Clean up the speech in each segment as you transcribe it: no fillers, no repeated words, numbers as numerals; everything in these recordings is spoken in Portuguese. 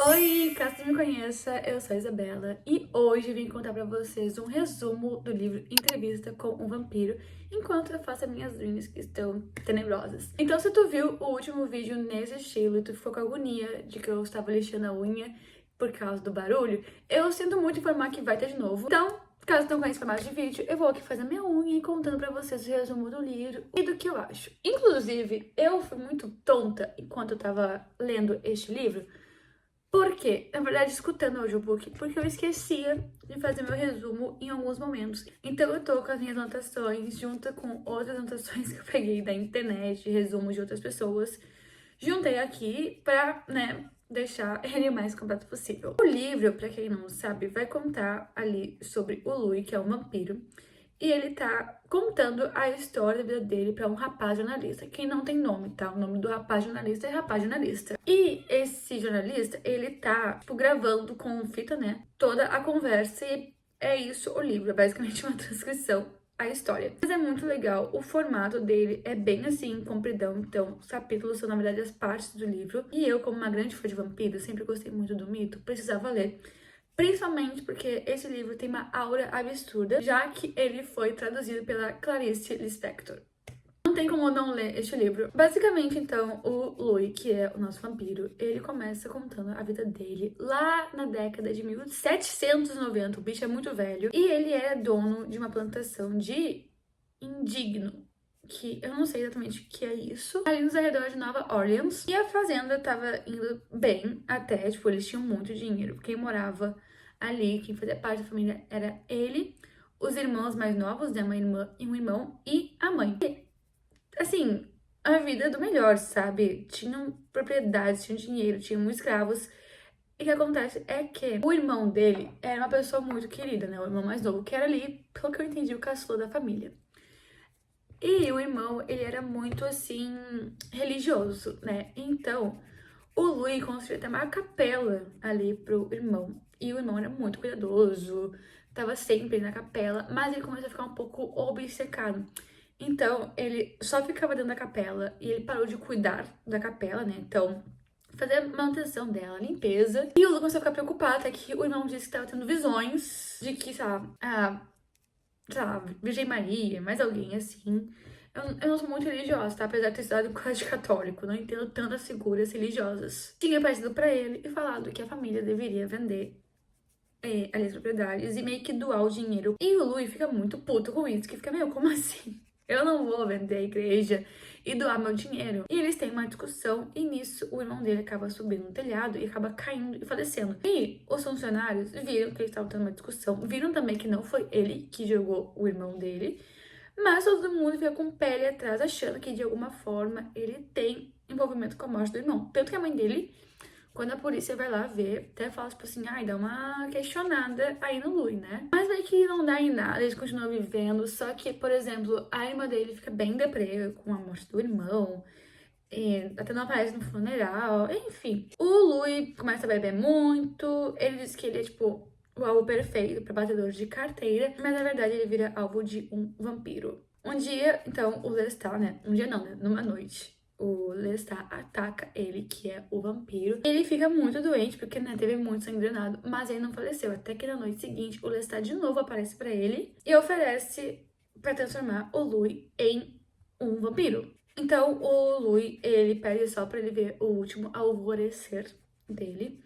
Oi, caso você me conheça, eu sou a Isabela e hoje eu vim contar pra vocês um resumo do livro Entrevista com um Vampiro, enquanto eu faço as minhas unhas que estão tenebrosas. Então, se tu viu o último vídeo nesse estilo e tu ficou com agonia de que eu estava lixando a unha por causa do barulho, eu sinto muito informar que vai ter de novo. Então, caso não conheça o formato de vídeo, eu vou aqui fazer minha unha e contando pra vocês o resumo do livro e do que eu acho. Inclusive, eu fui muito tonta enquanto eu tava lendo este livro. Por quê? Na verdade, escutando o audiobook, porque eu esquecia de fazer meu resumo em alguns momentos. Então eu tô com as minhas anotações, junto com outras anotações que eu peguei da internet, resumos de outras pessoas. Juntei aqui pra, deixar ele o mais completo possível. O livro, pra quem não sabe, vai contar ali sobre o Louis, que é um vampiro. E ele tá contando a história da vida dele pra um rapaz jornalista, que não tem nome, tá? O nome do rapaz jornalista é rapaz jornalista. E esse jornalista, ele tá, tipo, gravando com fita, né? Toda a conversa e é isso o livro, é basicamente uma transcrição a história. Mas é muito legal, o formato dele é bem assim, compridão, então os capítulos são na verdade as partes do livro. E eu, como uma grande fã de vampiro, sempre gostei muito do mito, precisava ler. Principalmente porque esse livro tem uma aura absurda, já que ele foi traduzido pela Clarice Lispector. Não tem como não ler este livro. Basicamente, então, o Louis, que é o nosso vampiro, ele começa contando a vida dele lá na década de 1790. O bicho é muito velho. E ele era dono de uma plantação de indigno, que eu não sei exatamente o que é isso, ali nos arredores de Nova Orleans. E a fazenda tava indo bem até, tipo, eles tinham muito dinheiro. Quem morava ali, quem fazia parte da família era ele, os irmãos mais novos, né, uma irmã e um irmão, e a mãe. E, assim, a vida do melhor, sabe? Tinham propriedades, tinham dinheiro, tinham escravos. E o que acontece é que o irmão dele era uma pessoa muito querida, né? O irmão mais novo, que era ali, pelo que eu entendi, o caçula da família. E o irmão, ele era muito, assim, religioso, né? Então, o Louis construiu até uma capela ali pro irmão. E o irmão era muito cuidadoso, tava sempre na capela, mas ele começou a ficar um pouco obcecado. Então, ele só ficava dentro da capela e ele parou de cuidar da capela, né? Então, fazer a manutenção dela, limpeza. E o Lu começou a ficar preocupado, até que o irmão disse que tava tendo visões de que, sei lá, Virgem Maria, mais alguém assim. Eu não sou muito religiosa, tá? Apesar de ter estudado em colégio católico, não entendo tantas figuras religiosas. Tinha partido pra ele e falado que a família deveria vender as propriedades e meio que doar o dinheiro. E o Louis fica muito puto com isso, que fica, meu, como assim? Eu não vou vender a igreja e doar meu dinheiro. E eles têm uma discussão, e nisso o irmão dele acaba subindo no telhado e acaba caindo e falecendo. E os funcionários viram que eles estavam tendo uma discussão, viram também que não foi ele que jogou o irmão dele, mas todo mundo fica com pele atrás, achando que de alguma forma ele tem envolvimento com a morte do irmão. Tanto que a mãe dele, quando a polícia vai lá ver, até fala, tipo assim, ai, dá uma questionada aí no Louis, né? Mas meio que não dá em nada, eles continuam vivendo, só que, por exemplo, a irmã dele fica bem deprê com a morte do irmão, até não aparece no funeral, enfim. O Louis começa a beber muito, ele diz que ele é, tipo, o alvo perfeito para batedores de carteira, mas na verdade ele vira alvo de um vampiro. Um dia, então, o Lestat, né? Um dia não, né? Numa noite, o Lestat ataca ele, que é o vampiro. Ele fica muito doente, porque, né, teve muito sangue drenado, mas ele não faleceu. Até que na noite seguinte, o Lestat de novo aparece pra ele e oferece pra transformar o Louis em um vampiro. Então, o Louis, ele pede só pra ele ver o último alvorecer dele,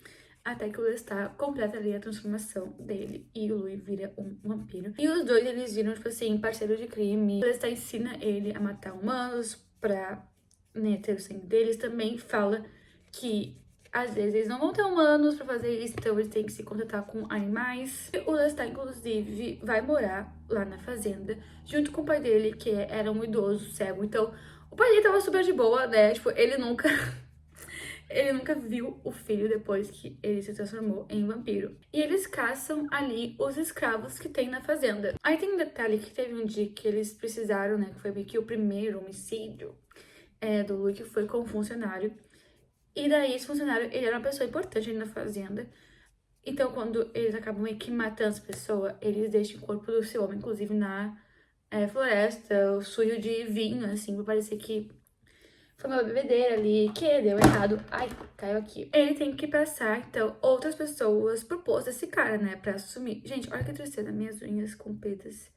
até que o Lestat completa ali a transformação dele e o Louis vira um vampiro. E os dois, eles viram, tipo assim, parceiro de crime. O Lestat ensina ele a matar humanos pra, né, ter o sangue deles. Também fala que às vezes eles não vão ter humanos pra fazer isso, então eles têm que se contatar com animais. E o Lestat, inclusive, vai morar lá na fazenda, junto com o pai dele, que era um idoso cego. Então, o pai dele tava super de boa, né? Tipo, ele nunca ele nunca viu o filho depois que ele se transformou em vampiro. E eles caçam ali os escravos que tem na fazenda. Aí tem um detalhe que teve um dia que eles precisaram, né? Que foi meio que o primeiro homicídio do Luke foi com um funcionário. E daí esse funcionário, ele era uma pessoa importante ali na fazenda. Então quando eles acabam meio que matando essa pessoa, eles deixam o corpo do seu homem, inclusive na floresta, o sujo de vinho, assim, pra parecer que foi uma bebedeira ali que deu errado. Ai, caiu aqui. Ele tem que passar, então, outras pessoas pro posto desse cara, né, pra assumir. Gente, olha que tristeza, minhas unhas compridas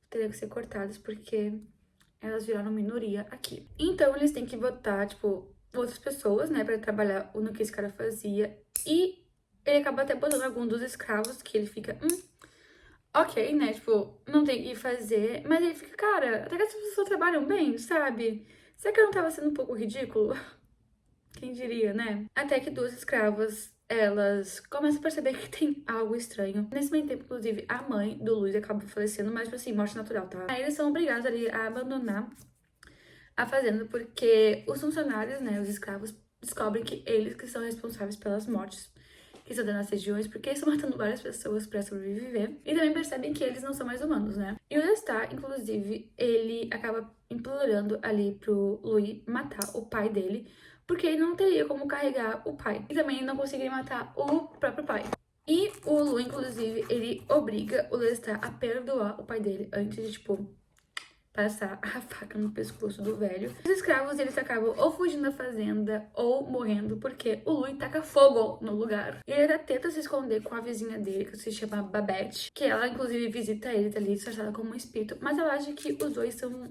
teriam que ser cortadas porque elas viraram minoria aqui. Então, eles têm que botar, tipo, outras pessoas, né, pra trabalhar no que esse cara fazia. E ele acaba até botando algum dos escravos, que ele fica, ok, né, tipo, não tem que fazer. Mas ele fica, cara, até que as pessoas trabalham bem, sabe? Será que eu não tava sendo um pouco ridículo? Quem diria, né? Até que duas escravas, elas começam a perceber que tem algo estranho. Nesse meio tempo, inclusive, a mãe do Luiz acaba falecendo, mas, tipo assim, morte natural, tá? Aí eles são obrigados ali a abandonar a fazenda porque os funcionários, né, os escravos, descobrem que eles que são responsáveis pelas mortes que estão dando nas regiões, porque eles estão matando várias pessoas pra sobreviver. E também percebem que eles não são mais humanos, né? E o Lestat, inclusive, ele acaba implorando ali pro Louis matar o pai dele, porque ele não teria como carregar o pai. E também não conseguiria matar o próprio pai. E o Louis, inclusive, ele obriga o Lestat a perdoar o pai dele antes de, tipo, passar a faca no pescoço do velho. Os escravos, eles acabam ou fugindo da fazenda ou morrendo porque o Louis taca fogo no lugar. E ele ainda tenta se esconder com a vizinha dele, que se chama Babette, que ela, inclusive, visita ele, tá ali disfarçada como um espírito, mas ela acha que os dois são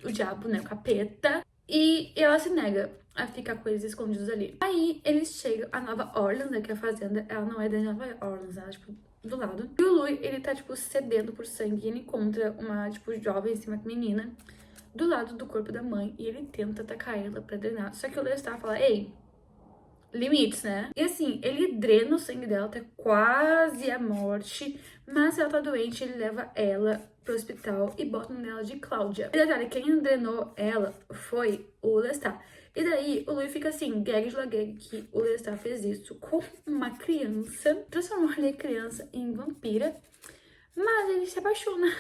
o diabo, né, o capeta, e ela se nega a ficar com eles escondidos ali. Aí, eles chegam a Nova Orleans, né, que é a fazenda, ela não é da Nova Orleans, ela é, tipo, do lado. E o Louis, ele tá, tipo, sedento por sangue e ele encontra uma, tipo, jovem, assim, uma menina do lado do corpo da mãe e ele tenta atacar ela pra drenar. Só que o Lestat fala, ei, limites, né? E assim, ele drena o sangue dela até quase a morte, mas se ela tá doente, ele leva ela pro hospital e bota o nome dela de Cláudia. E detalhe, quem drenou ela foi o Lestat. E daí, o Louis fica assim, gag de la gag, que o Lestat fez isso com uma criança, transformou a criança em vampira, mas ele se apaixona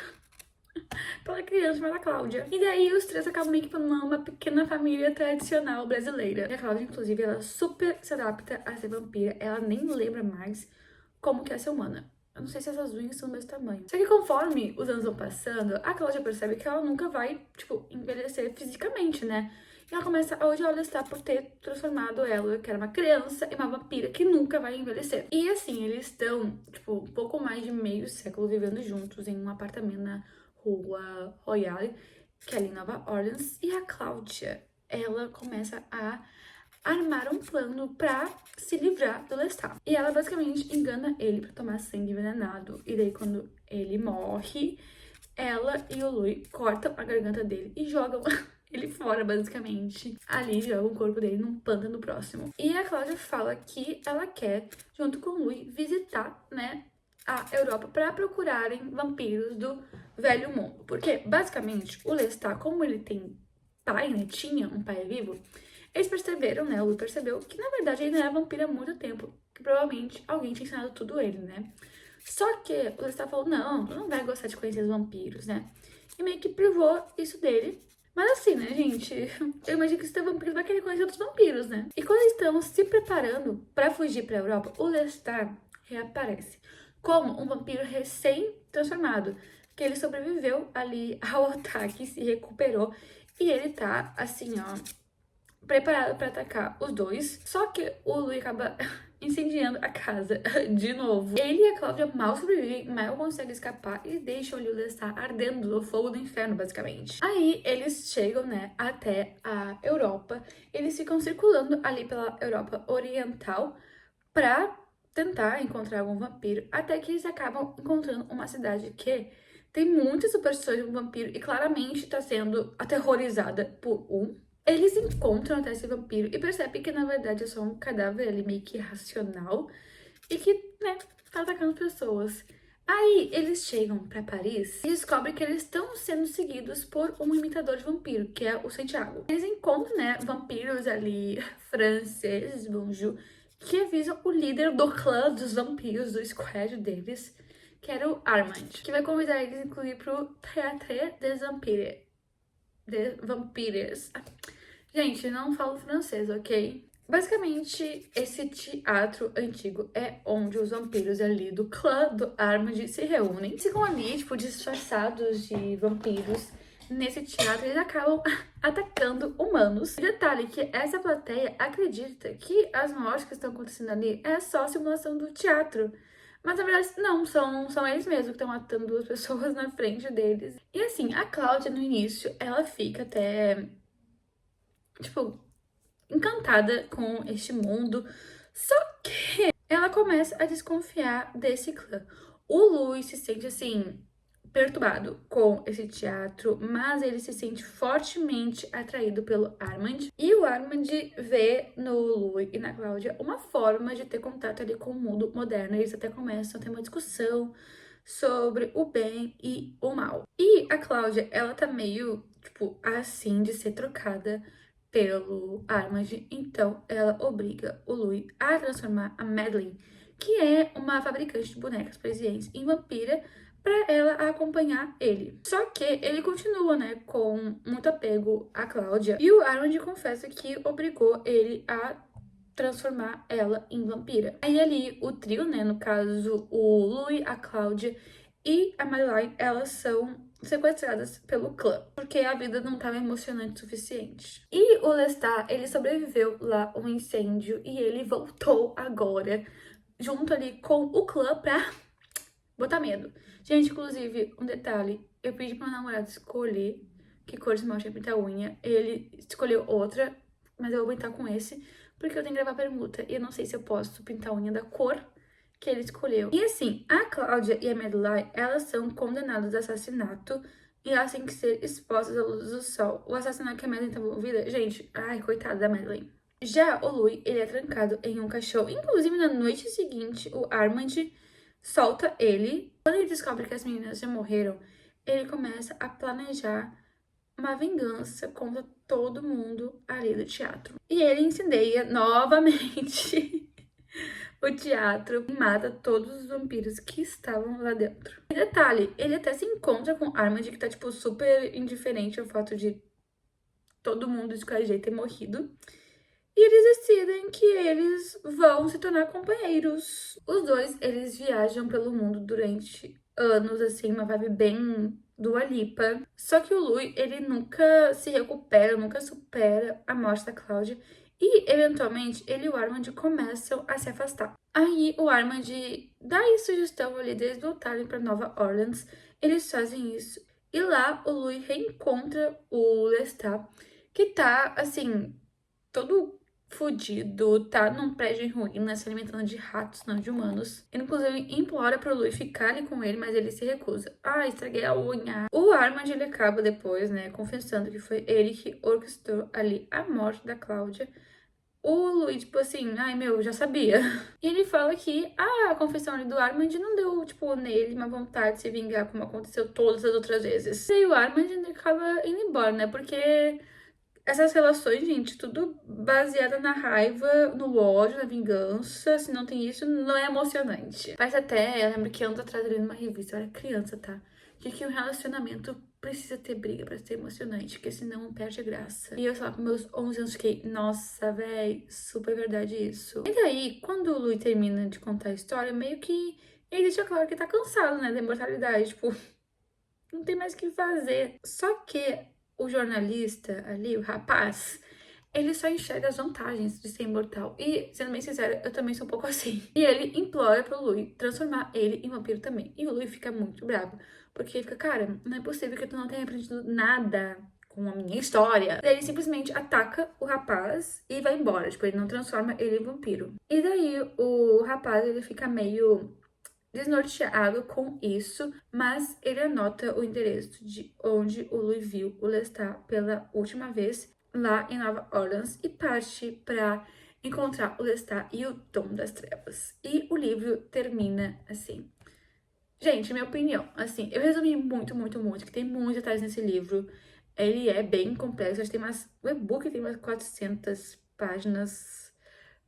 pela criança chamada Cláudia. E daí os três acabam meio que formando uma pequena família tradicional brasileira. E a Cláudia, inclusive, ela super se adapta a ser vampira. Ela nem lembra mais como que é ser humana. Eu não sei se essas unhas são do mesmo tamanho. Só que conforme os anos vão passando, a Cláudia percebe que ela nunca vai, tipo, envelhecer fisicamente, né? E ela começa a odiar o Lestat por ter transformado ela, que era uma criança, em uma vampira que nunca vai envelhecer. E assim, eles estão, tipo, um pouco mais de meio século vivendo juntos em um apartamento na Rua Royale, que é ali em Nova Orleans. E a Cláudia, ela começa a armar um plano pra se livrar do Lestat. E ela basicamente engana ele pra tomar sangue envenenado. E daí, quando ele morre, ela e o Louis cortam a garganta dele e jogam ele fora, basicamente. Ali jogam o corpo dele num pântano próximo. E a Cláudia fala que ela quer, junto com o Louis, visitar, né, a Europa para procurarem vampiros do Velho Mundo. Porque, basicamente, o Lestat, como ele tem pai, né, tinha um pai vivo, eles perceberam, né, o Louis percebeu que, na verdade, ele não era vampiro há muito tempo. Que provavelmente alguém tinha ensinado tudo ele, né? Só que o Lestat falou, não vai gostar de conhecer os vampiros, né? E meio que privou isso dele. Mas assim, né, gente? Eu imagino que se tem vampiro vai querer conhecer outros vampiros, né? E quando eles estão se preparando pra fugir pra Europa, o Lestat reaparece como um vampiro recém-transformado. Que ele sobreviveu ali ao ataque, se recuperou. E ele tá, assim, ó, preparado pra atacar os dois. Só que o Louis acaba incendiando a casa de novo. Ele e a Cláudia mal sobrevivem, mal conseguem escapar e deixam o Lestat ardendo no fogo do inferno, basicamente. Aí eles chegam, né, até a Europa. Eles ficam circulando ali pela Europa Oriental pra tentar encontrar algum vampiro, até que eles acabam encontrando uma cidade que tem muitas superstições de um vampiro e claramente tá sendo aterrorizada por um. Eles encontram até esse vampiro e percebem que, na verdade, é só um cadáver ali meio que irracional e que, né, tá atacando pessoas. Aí, eles chegam pra Paris e descobrem que eles estão sendo seguidos por um imitador de vampiro, que é o Santiago. Eles encontram, né, vampiros ali franceses, bonjour, que avisam o líder do clã dos vampiros, do squad deles, que era o Armand, que vai convidar eles, inclusive, pro Théâtre des Vampires. De Vampires. Gente, não falo francês, ok? Basicamente, esse teatro antigo é onde os vampiros ali do clã do Armand se reúnem. Ficam ali, tipo, disfarçados de vampiros, nesse teatro, eles acabam atacando humanos. E detalhe que essa plateia acredita que as mortes que estão acontecendo ali é só simulação do teatro. Mas na verdade, não, são eles mesmos que estão matando duas pessoas na frente deles. E assim, a Cláudia no início, ela fica até, tipo, encantada com este mundo. Só que ela começa a desconfiar desse clã. O Louis se sente assim, perturbado com esse teatro, mas ele se sente fortemente atraído pelo Armand. E o Armand vê no Louis e na Cláudia uma forma de ter contato ali com o mundo moderno. Eles até começam a ter uma discussão sobre o bem e o mal. E a Cláudia, ela tá meio, tipo, assim de ser trocada pelo Armand, então ela obriga o Louis a transformar a Madeleine, que é uma fabricante de bonecas parisiense, em vampira, para ela acompanhar ele. Só que ele continua, né, com muito apego à Cláudia, e o Armand confessa que obrigou ele a transformar ela em vampira. Aí ali o trio, né, no caso o Louis, a Cláudia e a Madeleine, elas são sequestradas pelo clã, porque a vida não estava emocionante o suficiente. E o Lestat, ele sobreviveu lá um incêndio e ele voltou agora, junto ali com o clã pra botar medo. Gente, inclusive, um detalhe, eu pedi pro meu namorado escolher que cor de esmalte ia pintar a unha, ele escolheu outra, mas eu vou pintar com esse, porque eu tenho que gravar permuta e eu não sei se eu posso pintar a unha da cor que ele escolheu. E assim, a Cláudia e a Madeleine, elas são condenadas a assassinato e elas têm que ser expostas à luz do sol. O assassinato que a Madeleine tá envolvida, gente, ai, coitada da Madeleine. Já o Louis, ele é trancado em um caixão. Inclusive, na noite seguinte, o Armand solta ele. Quando ele descobre que as meninas já morreram, ele começa a planejar uma vingança contra todo mundo ali do teatro. E ele incendeia novamente o teatro e mata todos os vampiros que estavam lá dentro. E detalhe, ele até se encontra com Armand, que tá, tipo, super indiferente ao fato de todo mundo de qualquer jeito ter morrido. E eles decidem que eles vão se tornar companheiros. Os dois, eles viajam pelo mundo durante anos, assim, uma vibe bem Dua Lipa. Só que o Louis, ele nunca se recupera, nunca supera a morte da Cláudia. E, eventualmente, ele e o Armand começam a se afastar. Aí, o Armand dá a sugestão ali deles voltarem para Nova Orleans. Eles fazem isso. E lá, o Louis reencontra o Lestat, que tá, assim, todo fudido, tá num prédio em ruínas, se alimentando de ratos, não de humanos. Ele, inclusive, implora pro Louis ficar ali com ele, mas ele se recusa. Ah, estraguei a unha. O Armand, ele acaba depois, né, confessando que foi ele que orquestrou ali a morte da Cláudia. O Louis, tipo assim, ai meu, já sabia. E ele fala que a confissão ali do Armand não deu, tipo, nele uma vontade de se vingar como aconteceu todas as outras vezes. E aí o Armand acaba indo embora, né, porque essas relações, gente, tudo baseada na raiva, no ódio, na vingança. Se não tem isso, não é emocionante. Mas até, eu lembro que anos atrás eu li numa revista, eu era criança, tá? De que um relacionamento precisa ter briga pra ser emocionante, porque senão perde a graça. E eu, sei lá, com meus 11 anos, fiquei, nossa, véi, super verdade isso. E daí, quando o Louis termina de contar a história, meio que ele deixa claro que tá cansado, né, da imortalidade. Tipo, não tem mais o que fazer. Só que o jornalista ali, o rapaz, ele só enxerga as vantagens de ser imortal. E, sendo bem sincera, eu também sou um pouco assim. E ele implora pro Louis transformar ele em vampiro também. E o Louis fica muito bravo, porque ele fica, cara, não é possível que tu não tenha aprendido nada com a minha história. Daí ele simplesmente ataca o rapaz e vai embora. Tipo, ele não transforma ele em vampiro. E daí o rapaz, ele fica meio desnorteado com isso, mas ele anota o endereço de onde o Louis viu o Lestat pela última vez, lá em Nova Orleans, e parte para encontrar o Lestat e o Dom das Trevas. E o livro termina assim. Gente, minha opinião, assim, eu resumi muito, que tem muitos detalhes nesse livro. Ele é bem complexo, acho que tem umas... O e-book tem umas 400 páginas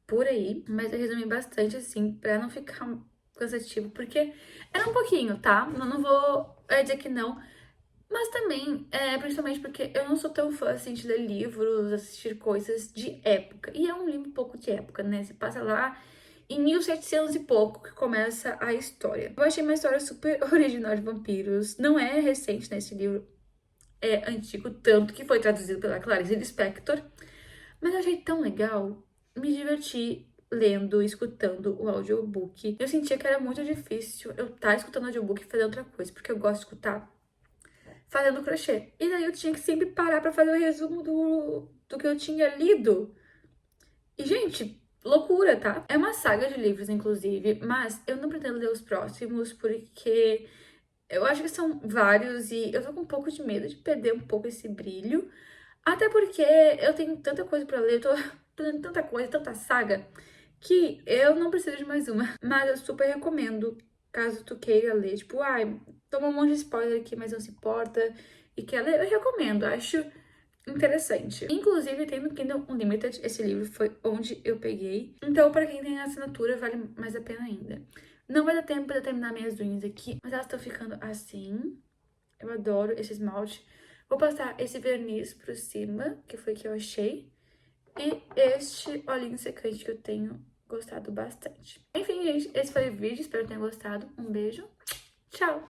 por aí, mas eu resumi bastante, assim, pra não ficar cansativo, porque era um pouquinho, tá? Eu não vou dizer que não, mas também, principalmente porque eu não sou tão fã, assim, de ler livros, assistir coisas de época, e é um livro um pouco de época, né? Se passa lá em 1700 e pouco que começa a história. Eu achei uma história super original de vampiros, não é recente nesse livro, é antigo, tanto que foi traduzido pela Clarice Lispector. Mas eu achei tão legal, me diverti lendo, escutando o audiobook. Eu sentia que era muito difícil eu estar escutando o audiobook e fazer outra coisa, porque eu gosto de escutar fazendo crochê. E daí eu tinha que sempre parar pra fazer o resumo do que eu tinha lido. E, gente, loucura, tá? É uma saga de livros, inclusive, mas eu não pretendo ler os próximos, porque eu acho que são vários e eu tô com um pouco de medo de perder um pouco esse brilho. Até porque eu tenho tanta coisa pra ler, eu tô lendo tanta coisa, tanta saga, que eu não preciso de mais uma. Mas eu super recomendo, caso tu queira ler. Tipo, ai, toma um monte de spoiler aqui, mas não se importa e quer ler, eu recomendo, acho interessante. Inclusive, tem no Kindle Unlimited, esse livro foi onde eu peguei. Então, pra quem tem assinatura, vale mais a pena ainda. Não vai dar tempo pra eu terminar minhas unhas aqui, mas elas estão ficando assim. Eu adoro esse esmalte. Vou passar esse verniz por cima, que foi que eu achei. E este olhinho secante que eu tenho gostado bastante. Enfim, gente, esse foi o vídeo. Espero que tenham gostado. Um beijo. Tchau!